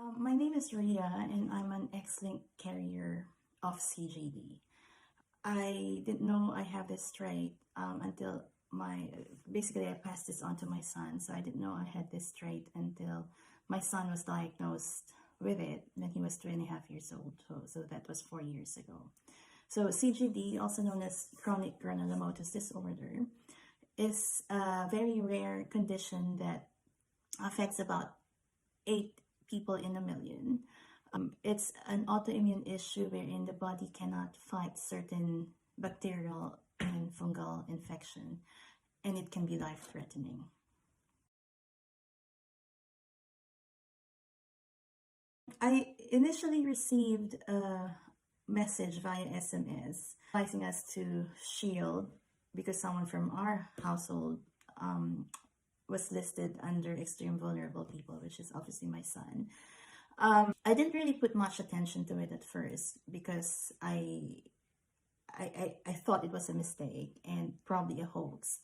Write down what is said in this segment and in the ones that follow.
My name is Rhea, and I'm an X-linked carrier of CGD. I didn't know I have this trait until basically I passed this on to my son. So I didn't know I had this trait until my son was diagnosed with it when he was 2.5 years old. So that was 4 years ago. So CGD, also known as chronic granulomatous disorder, is a very rare condition that affects about 8 people in a million. It's an autoimmune issue wherein the body cannot fight certain bacterial and fungal infection, and it can be life-threatening. I initially received a message via SMS advising us to shield because someone from our household was listed under extreme vulnerable people, which is obviously my son. I didn't really put much attention to it at first because I thought it was a mistake and probably a hoax.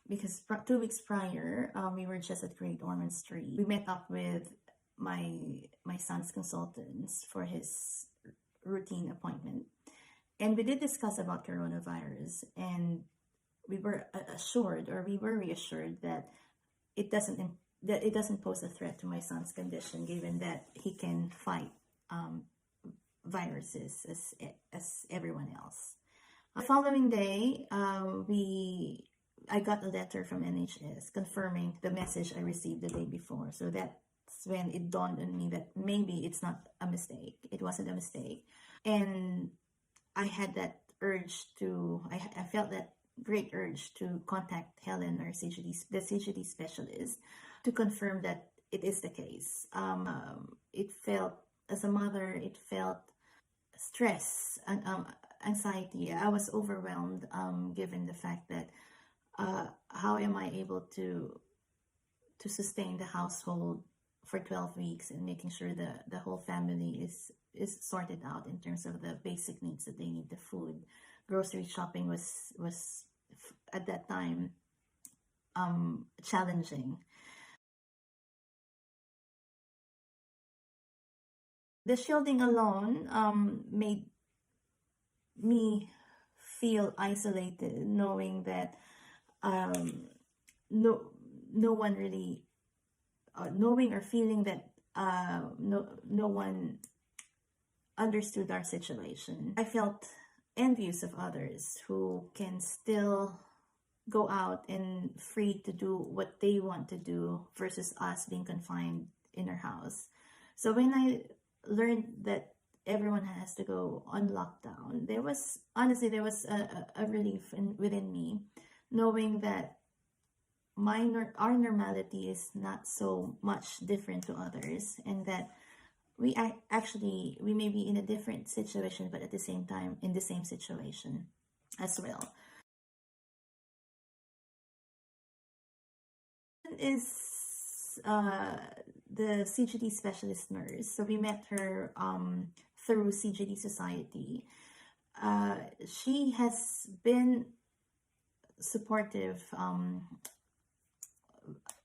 Because 2 weeks prior, we were just at Great Ormond Street. We met up with my son's consultants for his routine appointment, and we did discuss about coronavirus, and we were reassured that it doesn't pose a threat to my son's condition, given that he can fight viruses as everyone else. The following day, I got a letter from NHS confirming the message I received the day before. So that's when it dawned on me that maybe it's not a mistake. It wasn't a mistake. And I had that urge I felt that great urge to contact Helen, or the CGD specialist, to confirm that it is the case. It felt, as a mother, it felt stress and anxiety. I was overwhelmed given the fact that how am I able to sustain the household for 12 weeks and making sure the whole family is sorted out in terms of the basic needs that they need, the food. Grocery shopping was at that time challenging. The shielding alone made me feel isolated, knowing that no one really knowing or feeling that no one understood our situation. I felt envious of others who can still go out and free to do what they want to do versus us being confined in our house. So when I learned that everyone has to go on lockdown, there was a relief within me, knowing that our normality is not so much different to others, and that we may be in a different situation, but at the same time in the same situation as well. Is the CGD specialist nurse. So we met her through CGD Society. She has been supportive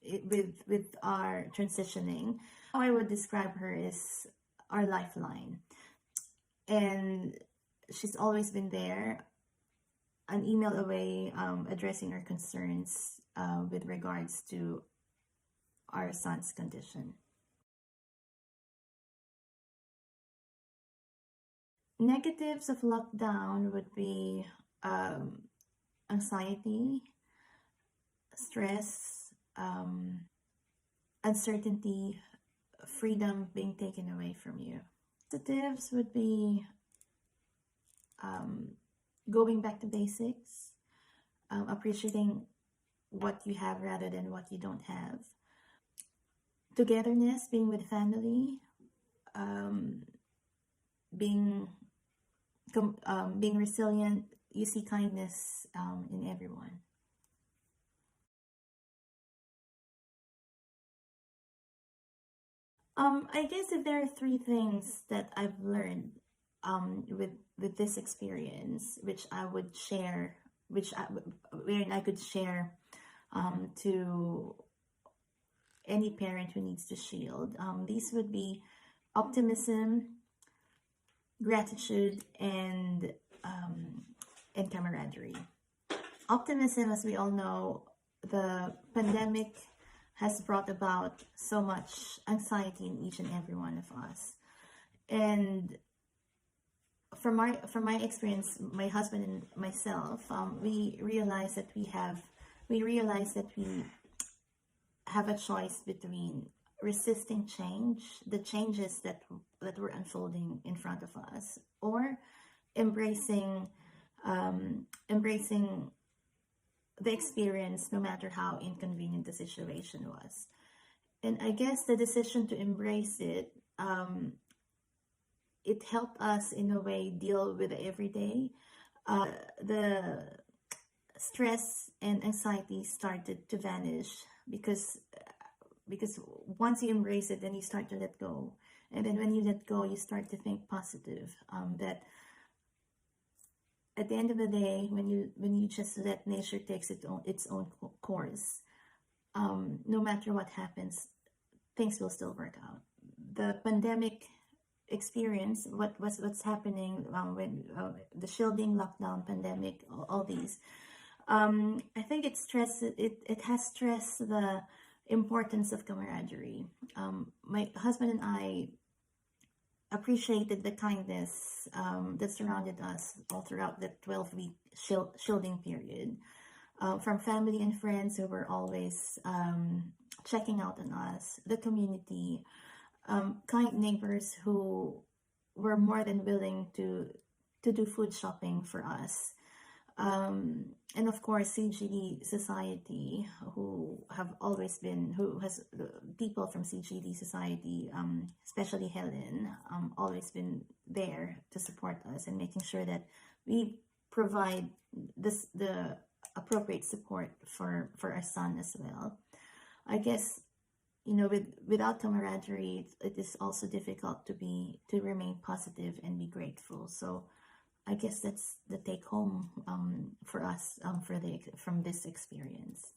with our transitioning. How I would describe her is our lifeline, and she's always been there, an email away, addressing our concerns with regards to our son's condition. Negatives of lockdown would be anxiety, stress, uncertainty, freedom being taken away from you. Positives would be going back to basics, appreciating what you have rather than what you don't have. Togetherness, being with family, being resilient. You see kindness in everyone. I guess if there are 3 things that I've learned with this experience, which I would share, wherein I could share to any parent who needs to shield, these would be optimism, gratitude, and camaraderie. Optimism, as we all know, the pandemic has brought about so much anxiety in each and every one of us. And from my experience, my husband and myself, we realize that we have a choice between resisting change, the changes that were unfolding in front of us, or embracing embracing the experience, no matter how inconvenient the situation was. And I guess the decision to embrace it, it helped us in a way deal with the everyday. The stress and anxiety started to vanish because once you embrace it, then you start to let go. And then when you let go, you start to think positive. That at the end of the day, when you just let nature takes its own course, no matter what happens, things will still work out. The pandemic experience, what's happening when the shielding, lockdown, pandemic, all these, I think it has stressed the importance of camaraderie. My husband and I appreciated the kindness that surrounded us all throughout the 12-week shielding period, from family and friends who were always checking out on us, the community, kind neighbors who were more than willing to do food shopping for us. And of course, CGD Society, who has people from CGD Society, especially Helen, always been there to support us and making sure that we provide the appropriate support for our son as well. I guess, without camaraderie, it is also difficult to remain positive and be grateful. So I guess that's the take home for us from this experience.